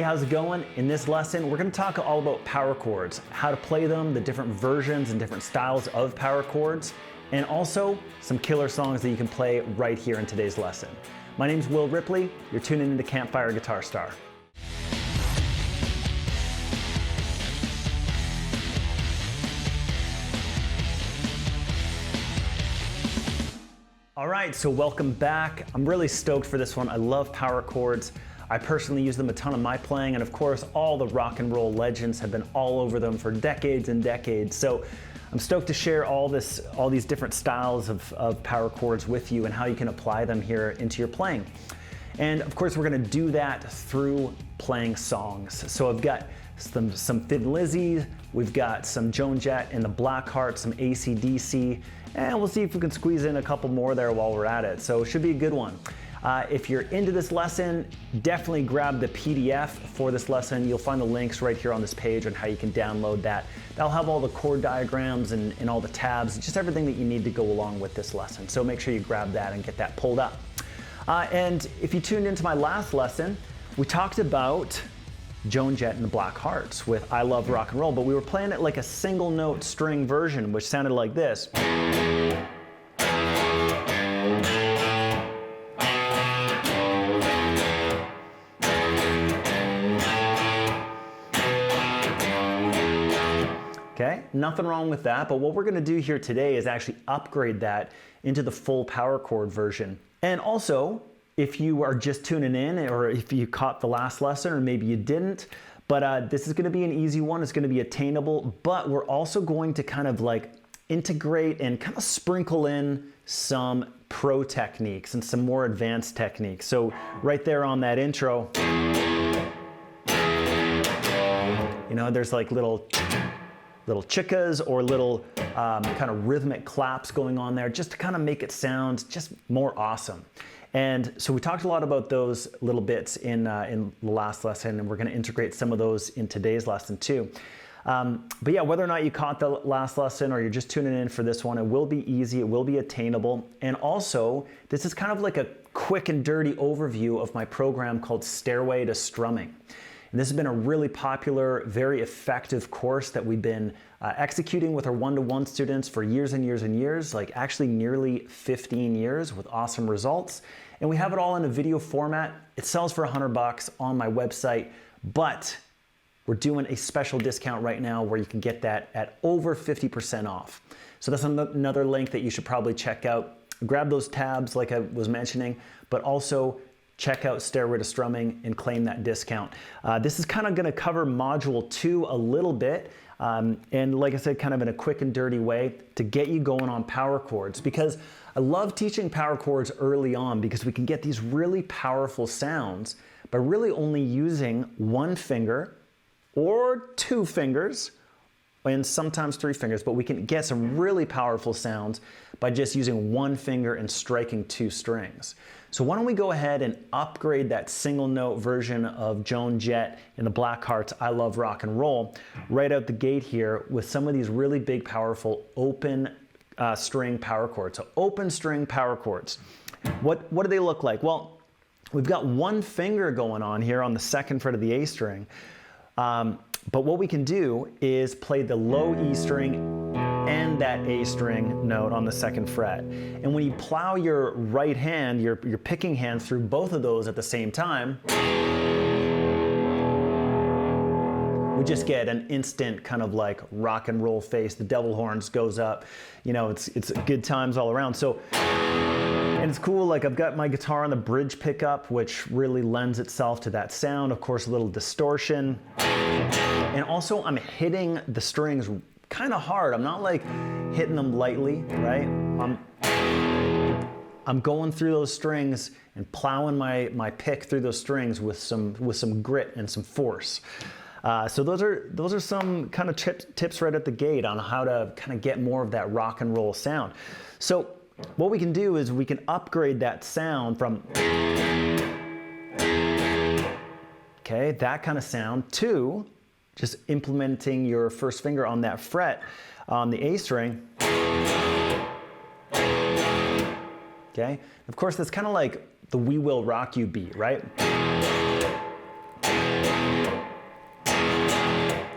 how's it going? In this lesson, we're going to talk all about power chords, how to play them, the different versions and different styles of power chords, and also some killer songs that you can play right here in today's lesson. My name's Will Ripley. You're tuning into Campfire Guitar Star. All right, so welcome back. I'm really stoked for this one. I love power chords. I personally use them a ton in my playing, and of course, all the rock and roll legends have been all over them for decades and decades. So I'm stoked to share all these different styles of power chords with you and how you can apply them here into your playing. And of course, we're gonna do that through playing songs. So I've got some Thin Lizzy, we've got some Joan Jett and the Blackheart, some AC/DC, and we'll see if we can squeeze in a couple more there while we're at it. So it should be a good one. If you're into this lesson, definitely grab the PDF for this lesson. You'll find the links right here on this page on how you can download that. That'll have all the chord diagrams and all the tabs, just everything that you need to go along with this lesson. So make sure you grab that and get that pulled up. And if you tuned into my last lesson, we talked about Joan Jett and the Blackhearts with I Love Rock and Roll, but we were playing it like a single note string version, which sounded like this. Okay, nothing wrong with that, but what we're gonna do here today is actually upgrade that into the full power chord version. And also, if you are just tuning in, or if you caught the last lesson, or maybe you didn't, but this is gonna be an easy one, it's gonna be attainable, but we're also going to kind of like integrate and kind of sprinkle in some pro techniques and some more advanced techniques. So right there on that intro, you know, there's like little chikas or little kind of rhythmic claps going on there just to kind of make it sound just more awesome. And so we talked a lot about those little bits in the last lesson, and we're going to integrate some of those in today's lesson too. But yeah, whether or not you caught the last lesson or you're just tuning in for this one, it will be easy, it will be attainable. And also, this is kind of like a quick and dirty overview of my program called Stairway to Strumming. And this has been a really popular, very effective course that we've been executing with our one-to-one students for years and years and years, like actually nearly 15 years with awesome results. And we have it all in a video format. It sells for $100 on my website, but we're doing a special discount right now where you can get that at over 50% off. So that's another link that you should probably check out. Grab those tabs like I was mentioning, but also check out Stairway to Strumming and claim that discount. This is kind of going to cover Module 2 a little bit, and like I said, kind of in a quick and dirty way to get you going on power chords, because I love teaching power chords early on because we can get these really powerful sounds by really only using one finger or two fingers, and sometimes three fingers, but we can get some really powerful sounds by just using one finger and striking two strings. So why don't we go ahead and upgrade that single note version of Joan Jett and the Blackhearts' I Love Rock and Roll right out the gate here with some of these really big, powerful open string power chords. So open string power chords. What do they look like? Well, we've got one finger going on here on the second fret of the A string. But what we can do is play the low E string and that A string note on the second fret. And when you plow your right hand, your picking hand through both of those at the same time, we just get an instant kind of like rock and roll face. The devil horns goes up. You know, it's good times all around. So, and it's cool, like I've got my guitar on the bridge pickup, which really lends itself to that sound. Of course, a little distortion. And also I'm hitting the strings kind of hard. I'm not like hitting them lightly, right? I'm going through those strings and plowing my pick through those strings with some grit and some force. So those are some kind of tips right at the gate on how to kind of get more of that rock and roll sound. So what we can do is we can upgrade that sound from that kind of sound to just implementing your first finger on that fret on the A string. Okay, of course that's kind of like the We Will Rock You beat, right?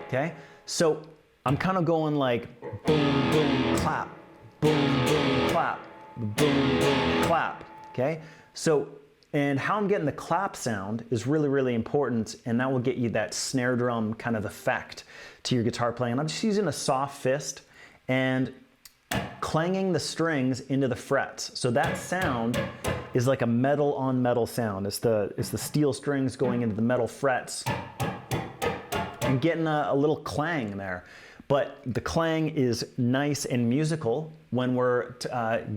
Okay, so I'm kind of going like boom, boom, clap, boom, boom, clap, boom, boom, clap. Okay, so, and how I'm getting the clap sound is really, really important, and that will get you that snare drum kind of effect to your guitar playing. And I'm just using a soft fist and clanging the strings into the frets. So that sound is like a metal on metal sound. It's the steel strings going into the metal frets and getting a little clang there. But the clang is nice and musical when we're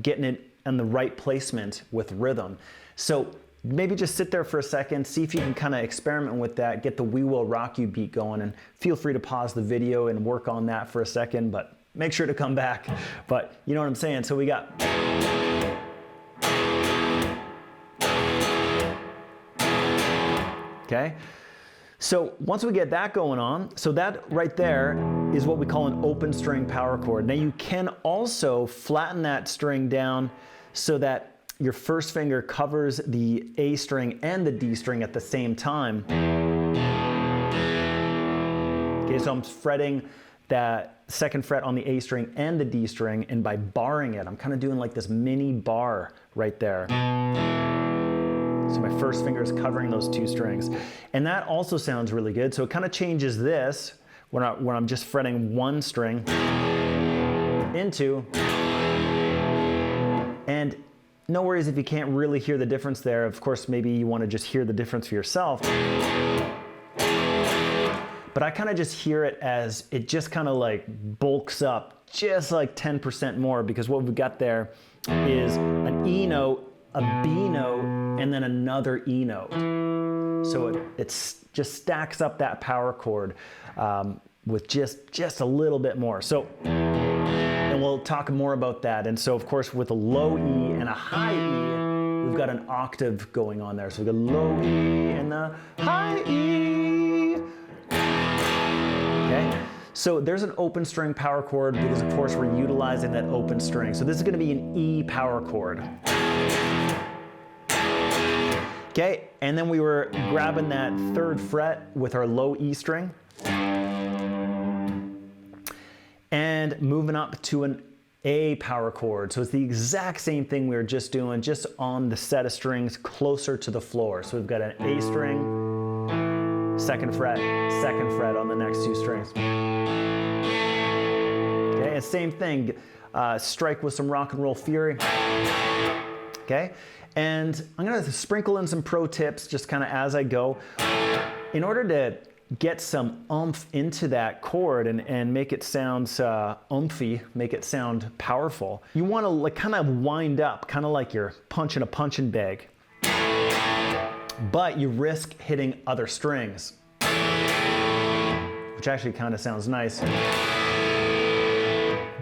getting it in the right placement with rhythm. So maybe just sit there for a second, see if you can kind of experiment with that, get the We Will Rock You beat going, and feel free to pause the video and work on that for a second, but make sure to come back. But you know what I'm saying? So we got... Okay? So once we get that going on, so that right there is what we call an open string power chord. Now you can also flatten that string down so that your first finger covers the A string and the D string at the same time. Okay, so I'm fretting that second fret on the A string and the D string, and by barring it, I'm kind of doing like this mini bar right there. So my first finger is covering those two strings. And that also sounds really good. So it kind of changes this when I'm just fretting one string into, and no worries if you can't really hear the difference there. Of course, maybe you want to just hear the difference for yourself. But I kind of just hear it as it just kind of like bulks up just like 10% more, because what we've got there is an E note, a B note, and then another E note. So it just stacks up that power chord with just a little bit more. So, and we'll talk more about that. And so of course with a low E and a high E, we've got an octave going on there. So we've got low E and the high E. Okay. So there's an open string power chord because of course we're utilizing that open string. So this is going to be an E power chord. Okay, and then we were grabbing that third fret with our low E string and moving up to an A power chord. So it's the exact same thing we were just doing, just on the set of strings closer to the floor. So we've got an A string, second fret on the next two strings. Okay, and same thing, strike with some rock and roll fury. Okay, and I'm gonna sprinkle in some pro tips just kind of as I go. In order to get some oomph into that chord and make it sound oomphy, make it sound powerful, you wanna like kind of wind up, kind of like you're punching a punching bag, but you risk hitting other strings, which actually kind of sounds nice,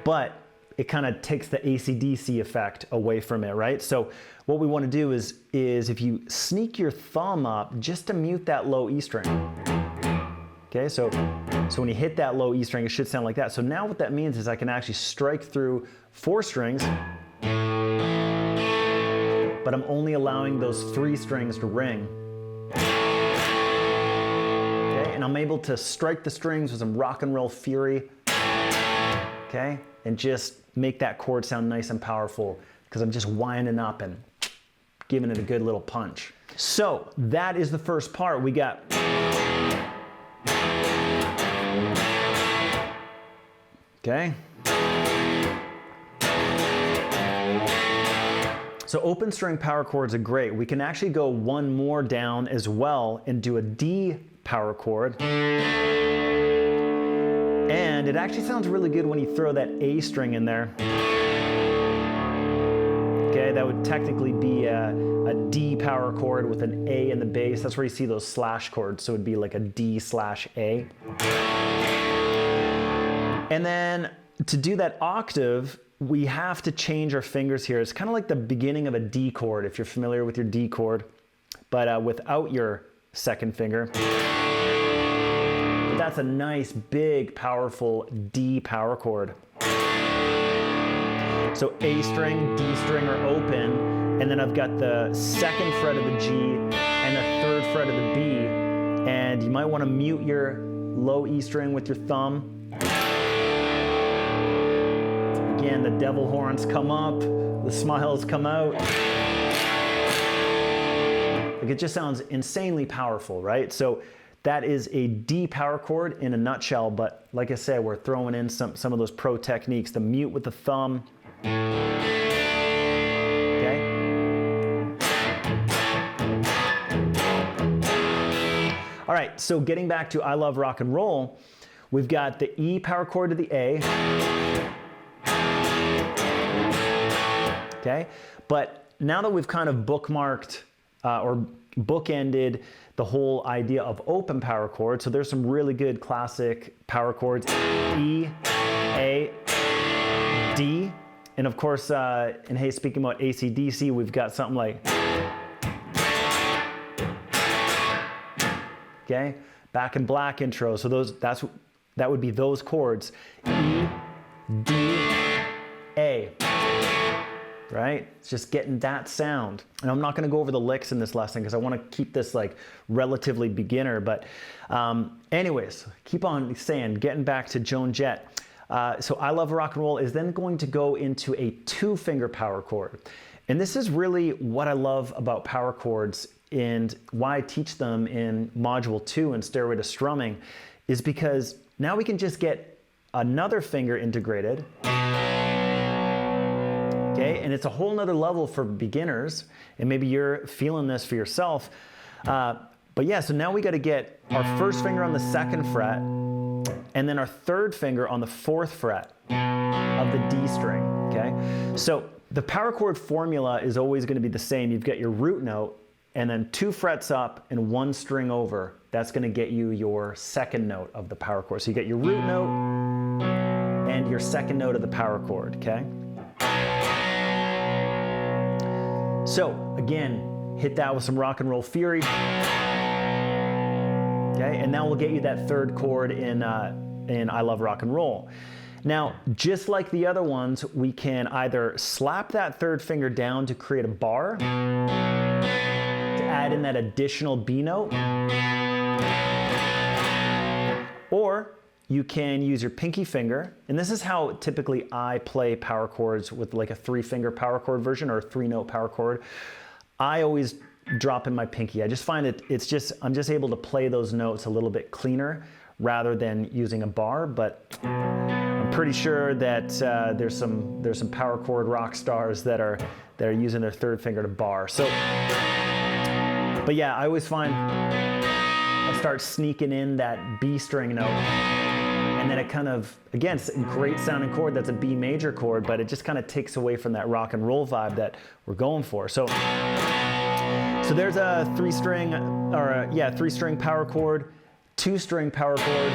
but it kind of takes the AC/DC effect away from it, right? So what we want to do is if you sneak your thumb up just to mute that low E string. Okay, so when you hit that low E string, it should sound like that. So now what that means is I can actually strike through 4 strings, but I'm only allowing those 3 strings to ring. Okay, and I'm able to strike the strings with some rock and roll fury. Okay, and just make that chord sound nice and powerful because I'm just winding up and giving it a good little punch. So that is the first part. We got okay. So open string power chords are great. We can actually go one more down as well and do a D power chord. And it actually sounds really good when you throw that A string in there. Okay, that would technically be a D power chord with an A in the bass. That's where you see those slash chords, so it would be like a D/A. And then to do that octave, we have to change our fingers here. It's kind of like the beginning of a D chord, if you're familiar with your D chord, but without your second finger. That's a nice, big, powerful D power chord. So A string, D string are open, and then I've got the second fret of the G and the third fret of the B, and you might want to mute your low E string with your thumb. Again, the devil horns come up, the smiles come out. Like, it just sounds insanely powerful, right? So that is a D power chord in a nutshell, but like I said, we're throwing in some of those pro techniques, the mute with the thumb. Okay? All right, so getting back to I Love Rock and Roll, we've got the E power chord to the A. Okay? But now that we've kind of bookmarked or bookended the whole idea of open power chords, so there's some really good classic power chords, E, A, D, and of course, and hey, speaking about AC/DC, we've got something like, okay, Back in Black intro, so that would be those chords, E, D, A. Right? It's just getting that sound. And I'm not going to go over the licks in this lesson because I want to keep this like relatively beginner. But anyways, keep on saying, getting back to Joan Jett. So I Love Rock and Roll is then going to go into a 2-finger power chord. And this is really what I love about power chords and why I teach them in Module 2 in Stairway to Strumming is because now we can just get another finger integrated. Okay, and it's a whole nother level for beginners, and maybe you're feeling this for yourself. But yeah, so now we got to get our first finger on the 2nd fret, and then our 3rd finger on the 4th fret of the D string, okay? So the power chord formula is always going to be the same. You've got your root note, and then 2 frets up and 1 string over. That's going to get you your 2nd note of the power chord. So you get your root note and your 2nd note of the power chord, okay? So again, hit that with some rock and roll fury. Okay, and now we'll get you that 3rd chord in I Love Rock and Roll. Now, just like the other ones, we can either slap that 3rd finger down to create a bar, to add in that additional B note, or you can use your pinky finger, and this is how typically I play power chords with like a 3-finger power chord version or a 3-note power chord. I always drop in my pinky. I just find I'm just able to play those notes a little bit cleaner rather than using a bar, but I'm pretty sure that there's some power chord rock stars that are using their 3rd finger to bar. So, but yeah, I always find I start sneaking in that B string note. And then it kind of, again, it's a great sounding chord. That's a B major chord, but it just kind of takes away from that rock and roll vibe that we're going for. So there's a 3-string, or 3-string power chord, 2-string power chord.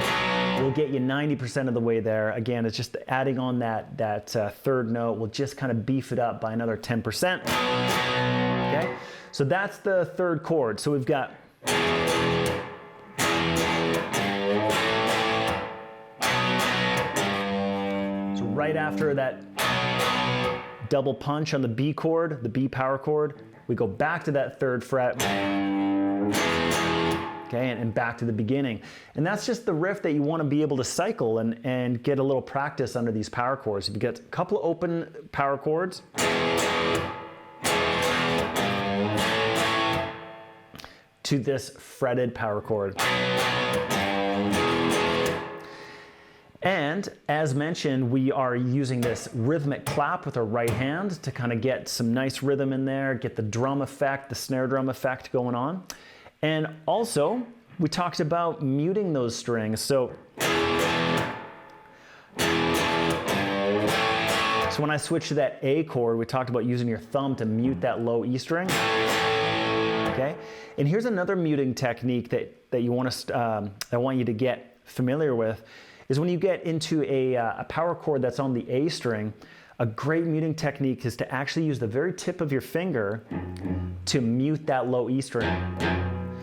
Will get you 90% of the way there. Again, it's just adding on that 3rd note will just kind of beef it up by another 10%. Okay, so that's the 3rd chord. So we've got. Right after that double punch on the B chord, the B power chord, we go back to that 3rd fret, okay, and back to the beginning. And that's just the riff that you want to be able to cycle and get a little practice under these power chords. If you get a couple of open power chords, to this fretted power chord. And as mentioned, we are using this rhythmic clap with our right hand to kind of get some nice rhythm in there, get the drum effect, the snare drum effect going on. And also, we talked about muting those strings. So when I switch to that A chord, we talked about using your thumb to mute that low E string. Okay? And here's another muting technique that you want to, I want you to get familiar with. Is when you get into a power chord that's on the A string, a great muting technique is to actually use the very tip of your finger to mute that low E string.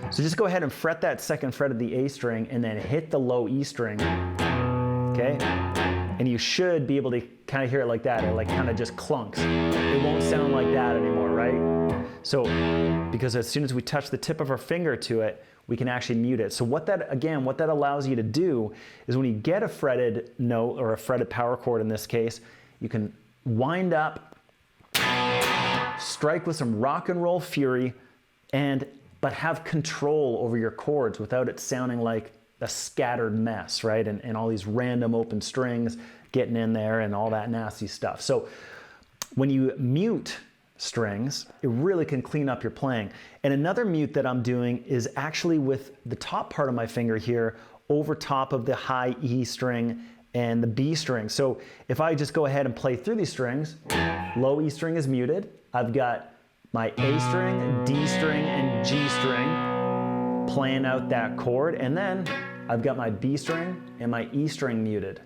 So just go ahead and fret that 2nd fret of the A string and then hit the low E string, okay? And you should be able to kind of hear it like that. It like kind of just clunks. It won't sound like that anymore, right? So, because as soon as we touch the tip of our finger to it, we can actually mute it. So what that allows you to do is when you get a fretted note, or a fretted power chord in this case, you can wind up, strike with some rock and roll fury, but have control over your chords without it sounding like a scattered mess, right? And all these random open strings getting in there and all that nasty stuff. So when you mute strings, it really can clean up your playing. And another mute that I'm doing is actually with the top part of my finger here over top of the high E string and the B string. So if I just go ahead and play through these strings, low E string is muted. I've got my A string, D string, and G string playing out that chord. And then I've got my B string and my E string muted.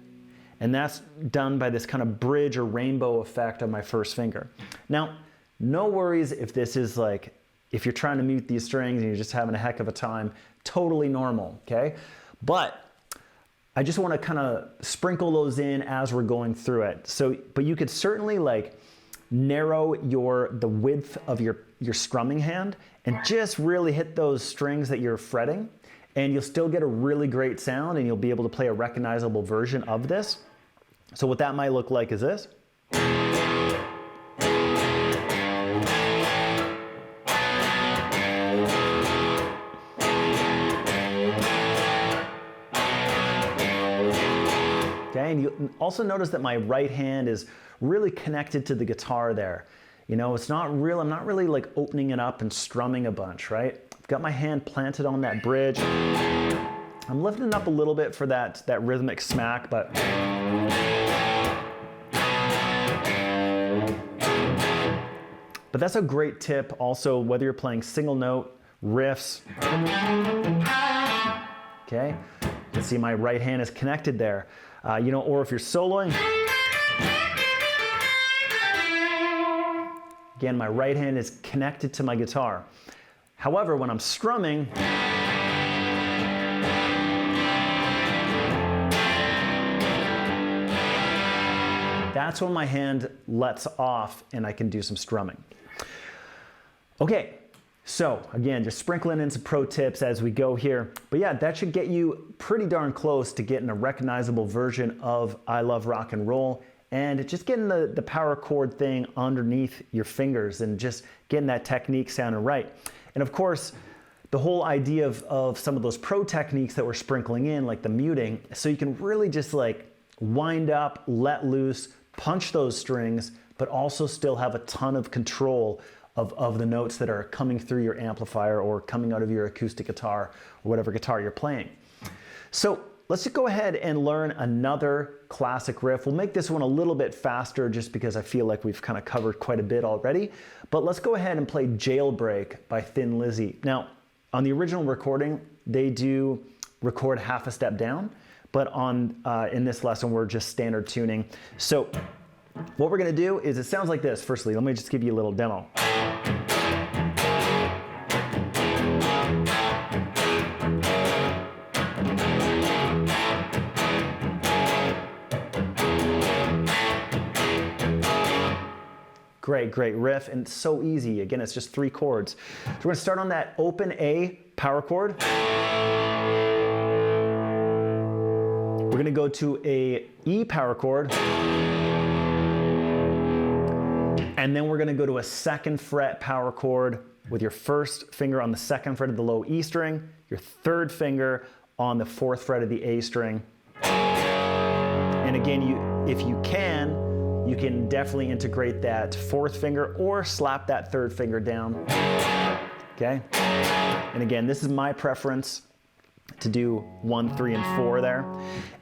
And that's done by this kind of bridge or rainbow effect on my first finger. Now, no worries if this is like, if you're trying to mute these strings and you're just having a heck of a time, totally normal, okay? But I just want to kind of sprinkle those in as we're going through it. So, but you could certainly like narrow the width of your strumming hand and just really hit those strings that you're fretting, and you'll still get a really great sound, and you'll be able to play a recognizable version of this. So what that might look like is this. Okay, and you also notice that my right hand is really connected to the guitar there. You know, I'm not really like opening it up and strumming a bunch, right? I've got my hand planted on that bridge. I'm lifting it up a little bit for that rhythmic smack, but that's a great tip also, whether you're playing single note, riffs. Okay, you can see my right hand is connected there. You know, or if you're soloing, again, my right hand is connected to my guitar. However, when I'm strumming, that's when my hand lets off and I can do some strumming. Okay, so again, just sprinkling in some pro tips as we go here. But yeah, that should get you pretty darn close to getting a recognizable version of I Love Rock and Roll, and just getting the power chord thing underneath your fingers and just getting that technique sounding right. And of course, the whole idea of some of those pro techniques that we're sprinkling in, like the muting, so you can really just like wind up, let loose, punch those strings, but also still have a ton of control of the notes that are coming through your amplifier or coming out of your acoustic guitar or whatever guitar you're playing. So let's just go ahead and learn another classic riff. We'll make this one a little bit faster just because I feel like we've kind of covered quite a bit already. But let's go ahead and play Jailbreak by Thin Lizzy. Now, on the original recording, they do record half a step down, but in this lesson, we're just standard tuning. So what we're gonna do is, it sounds like this. Firstly, let me just give you a little demo. Great, great riff, and it's so easy. Again, it's just 3 chords. So we're gonna start on that open A power chord. We're gonna go to a E power chord. And then we're gonna go to a 2nd fret power chord with your 1st finger on the 2nd fret of the low E string, your 3rd finger on the 4th fret of the A string. And again, if you can definitely integrate that 4th finger or slap that 3rd finger down, okay? And again, this is my preference to do 1, 3, and 4 there.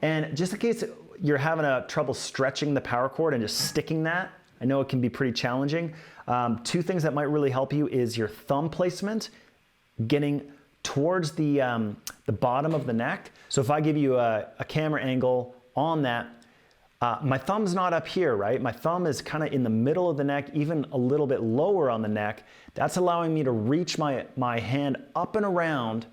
And just in case you're having trouble stretching the power chord and just sticking that, I know it can be pretty challenging. 2 things that might really help you is your thumb placement, getting towards the bottom of the neck. So if I give you a camera angle on that, my thumb's not up here, right? My thumb is kind of in the middle of the neck, even a little bit lower on the neck. That's allowing me to reach my hand up and around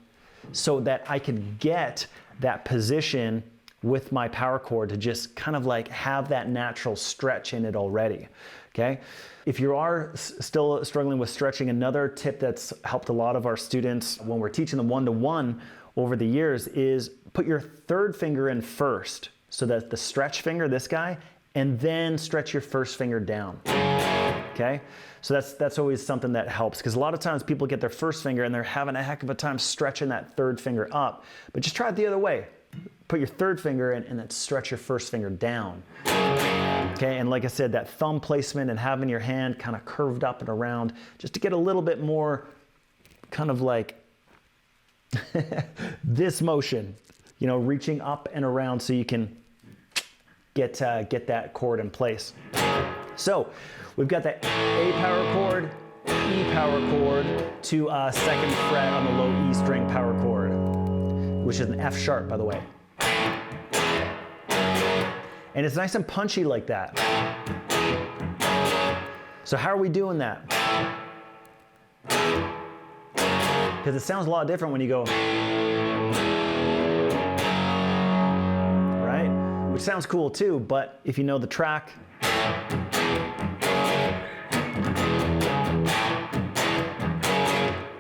so that I can get that position with my power chord to just kind of like have that natural stretch in it already, okay? If you are still struggling with stretching, another tip that's helped a lot of our students when we're teaching them one-to-one over the years is put your third finger in first, so that the stretch finger, this guy, and then stretch your first finger down, okay? So that's always something that helps, because a lot of times people get their first finger and they're having a heck of a time stretching that third finger up, but just try it the other way. Put your third finger in and then stretch your first finger down. Okay, and like I said, that thumb placement and having your hand kind of curved up and around just to get a little bit more kind of like this motion, you know, reaching up and around so you can get that chord in place. So we've got that A power chord, E power chord to second fret on the low E string power chord, which is an F sharp, by the way. And it's nice and punchy like that. So how are we doing that? Because it sounds a lot different when you go, right? Which sounds cool too, but if you know the track,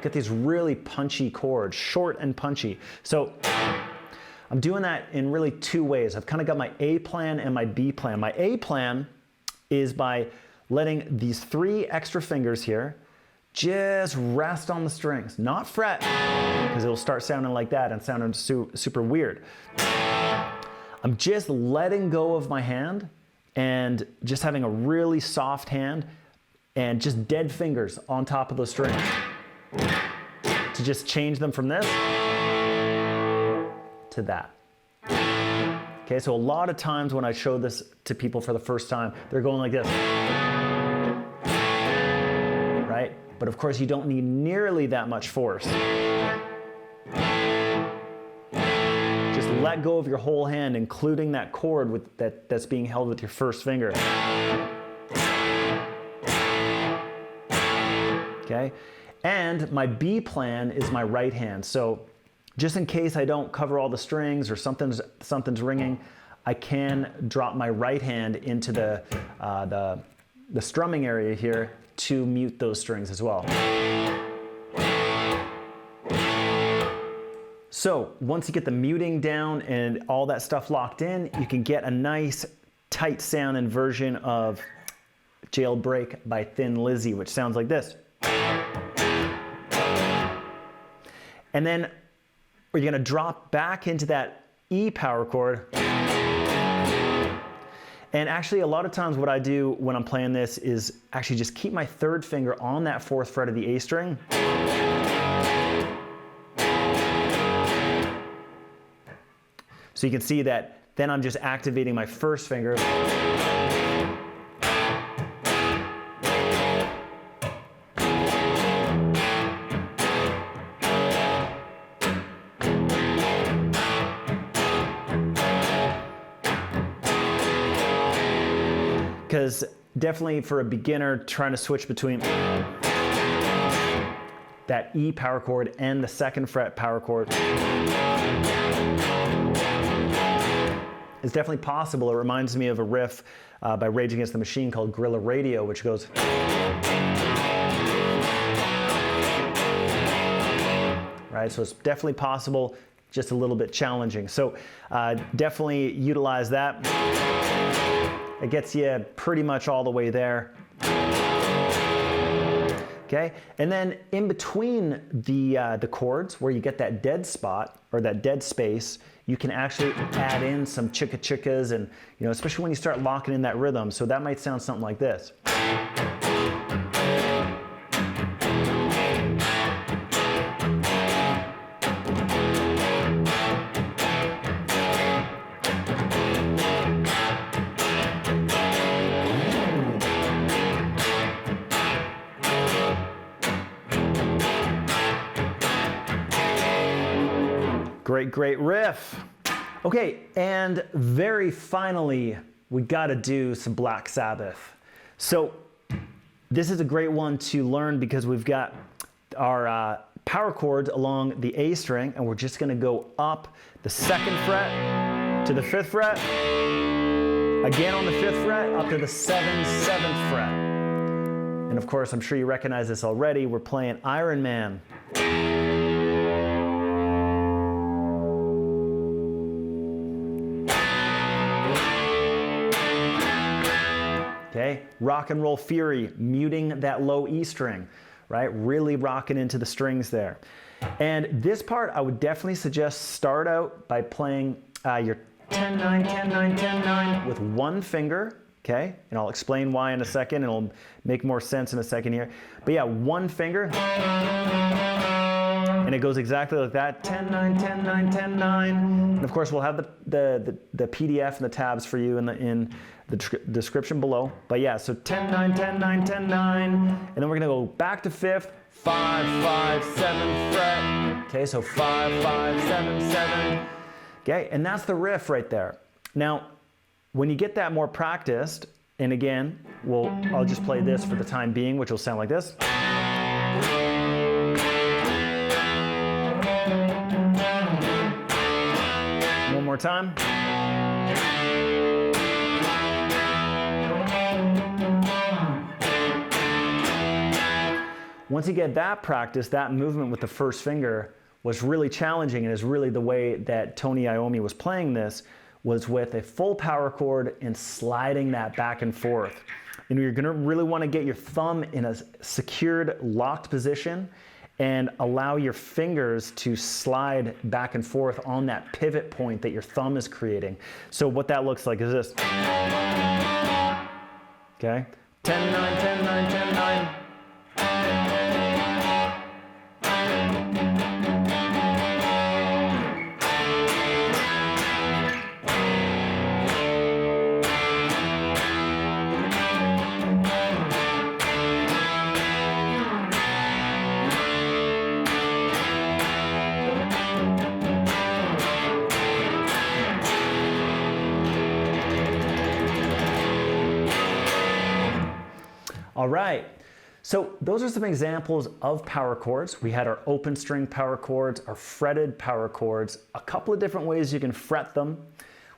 get these really punchy chords, short and punchy. So I'm doing that in really two ways. I've kind of got my A plan and my B plan. My A plan is by letting these 3 extra fingers here just rest on the strings, not fret, because it'll start sounding like that and sounding super weird. I'm just letting go of my hand and just having a really soft hand and just dead fingers on top of those strings to just change them from this to that. Okay, so a lot of times when I show this to people for the first time, they're going like this, right? But of course you don't need nearly that much force. Just let go of your whole hand, including that chord that's being held with your first finger. Okay, and my B plan is my right hand. So just in case I don't cover all the strings or something's ringing, I can drop my right hand into the strumming area here to mute those strings as well. So once you get the muting down and all that stuff locked in, you can get a nice tight sounding version of Jailbreak by Thin Lizzy, which sounds like this. And then we're going to drop back into that E power chord. And actually, a lot of times what I do when I'm playing this is actually just keep my third finger on that 4th fret of the A string. So you can see that then I'm just activating my first finger. Because definitely for a beginner trying to switch between that E power chord and the 2nd fret power chord is definitely possible. It reminds me of a riff by Rage Against the Machine called Guerilla Radio, which goes, right? So it's definitely possible, just a little bit challenging. So definitely utilize that. It gets you pretty much all the way there. Okay, and then in between the chords where you get that dead spot or that dead space, you can actually add in some chikas and, you know, especially when you start locking in that rhythm. So that might sound something like this. Great riff. Okay, and very finally, we gotta do some Black Sabbath. So this is a great one to learn because we've got our power chords along the A string, and we're just gonna go up the 2nd fret to the 5th fret, again on the 5th fret, up to the 7th fret. And of course, I'm sure you recognize this already, we're playing Ironman. Okay, Rock and Roll Fury, muting that low E string, right? Really rocking into the strings there. And this part, I would definitely suggest start out by playing your 10-9, 10-9, 10-9 with one finger, okay? And I'll explain why in a second, and it'll make more sense in a second here. But yeah, one finger, and it goes exactly like that, 10-9, 10-9, 10-9. And of course, we'll have the PDF and the tabs for you in the description below. But yeah, so 10-9, 10-9, 10-9, and then we're gonna go back to 5th, 5, 5, 7th fret. Okay, so 5, 5, 7, 7. Okay, and that's the riff right there. Now, when you get that more practiced, and again, I'll just play this for the time being, which will sound like this. One more time. Once you get that practice, that movement with the first finger was really challenging, and is really the way that Tony Iommi was playing this, was with a full power chord and sliding that back and forth. And you're gonna really wanna get your thumb in a secured, locked position and allow your fingers to slide back and forth on that pivot point that your thumb is creating. So what that looks like is this. Okay, 10-9, 10-9, 10-9. All right, so those are some examples of power chords. We had our open string power chords, our fretted power chords, a couple of different ways you can fret them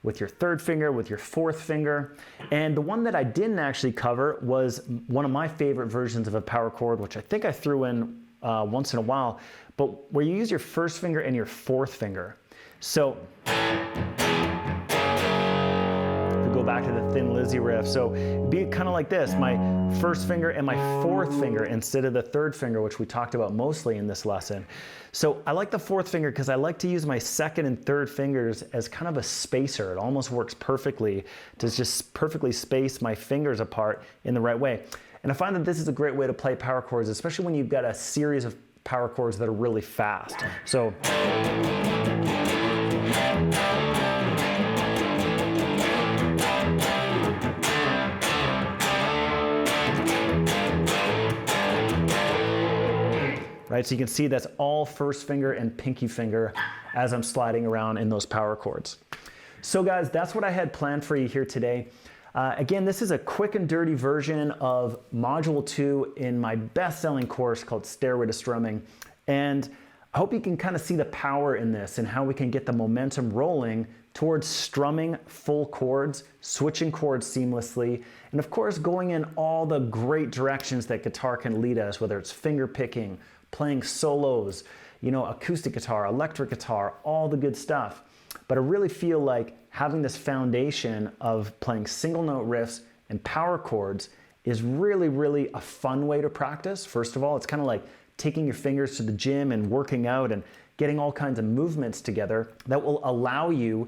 with your 3rd finger, with your 4th finger. And the one that I didn't actually cover was one of my favorite versions of a power chord, which I think I threw in once in a while, but where you use your 1st finger and your 4th finger. So, go back to the Thin Lizzy riff. So it'd be kind of like this, my 1st finger and my 4th finger instead of the 3rd finger, which we talked about mostly in this lesson. So I like the 4th finger because I like to use my 2nd and 3rd fingers as kind of a spacer. It almost works perfectly to just perfectly space my fingers apart in the right way. And I find that this is a great way to play power chords, especially when you've got a series of power chords that are really fast. So right, so you can see that's all 1st finger and pinky finger as I'm sliding around in those power chords. So guys, that's what I had planned for you here today. Again, this is a quick and dirty version of Module 2 in my best-selling course called Stairway to Strumming. And I hope you can kind of see the power in this and how we can get the momentum rolling towards strumming full chords, switching chords seamlessly, and of course going in all the great directions that guitar can lead us, whether it's finger picking, playing solos, you know, acoustic guitar, electric guitar, all the good stuff. But I really feel like having this foundation of playing single note riffs and power chords is really, really a fun way to practice. First of all, it's kind of like taking your fingers to the gym and working out and getting all kinds of movements together that will allow you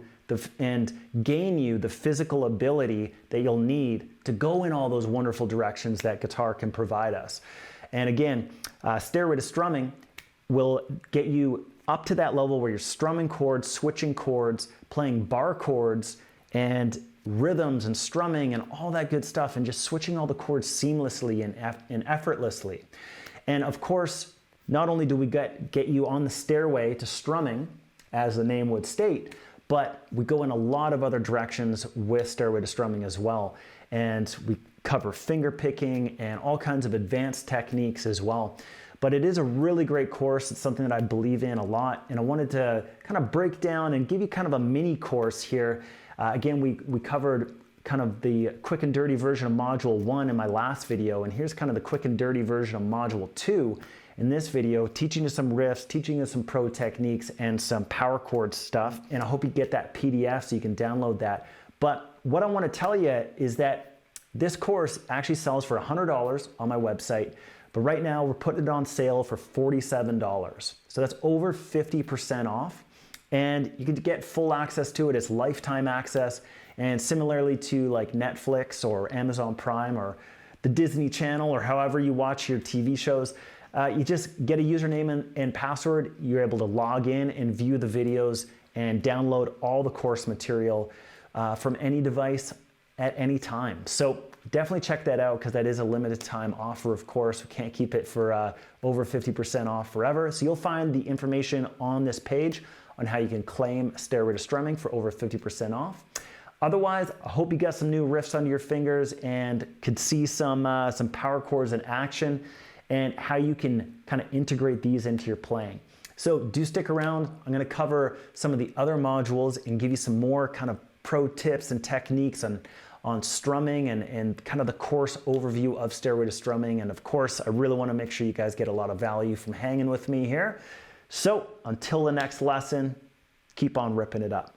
and gain you the physical ability that you'll need to go in all those wonderful directions that guitar can provide us. And again, Stairway to Strumming will get you up to that level where you're strumming chords, switching chords, playing bar chords and rhythms and strumming and all that good stuff, and just switching all the chords seamlessly and effortlessly. And of course, not only do we get you on the stairway to strumming, as the name would state, but we go in a lot of other directions with Stairway to Strumming as well. And we cover finger picking and all kinds of advanced techniques as well. But it is a really great course. It's something that I believe in a lot, and I wanted to kind of break down and give you kind of a mini course here. Again, we covered kind of the quick and dirty version of Module 1 in my last video, and here's kind of the quick and dirty version of Module 2 in this video, teaching you some riffs, teaching you some pro techniques, and some power chord stuff. And I hope you get that PDF so you can download that. But what I want to tell you is that this course actually sells for $100 on my website, but right now we're putting it on sale for $47. So that's over 50% off, and you can get full access to it. It's lifetime access, and similarly to like Netflix or Amazon Prime or the Disney Channel or however you watch your TV shows, you just get a username and password. You're able to log in and view the videos and download all the course material from any device at any time. So definitely check that out, because that is a limited time offer, of course. We can't keep it for over 50% off forever. So you'll find the information on this page on how you can claim Stairway to Strumming for over 50% off. Otherwise, I hope you got some new riffs under your fingers and could see some power chords in action and how you can kind of integrate these into your playing. So do stick around. I'm going to cover some of the other modules and give you some more kind of pro tips and techniques on strumming and kind of the course overview of Stairway to Strumming. And of course, I really want to make sure you guys get a lot of value from hanging with me here. So until the next lesson, keep on ripping it up.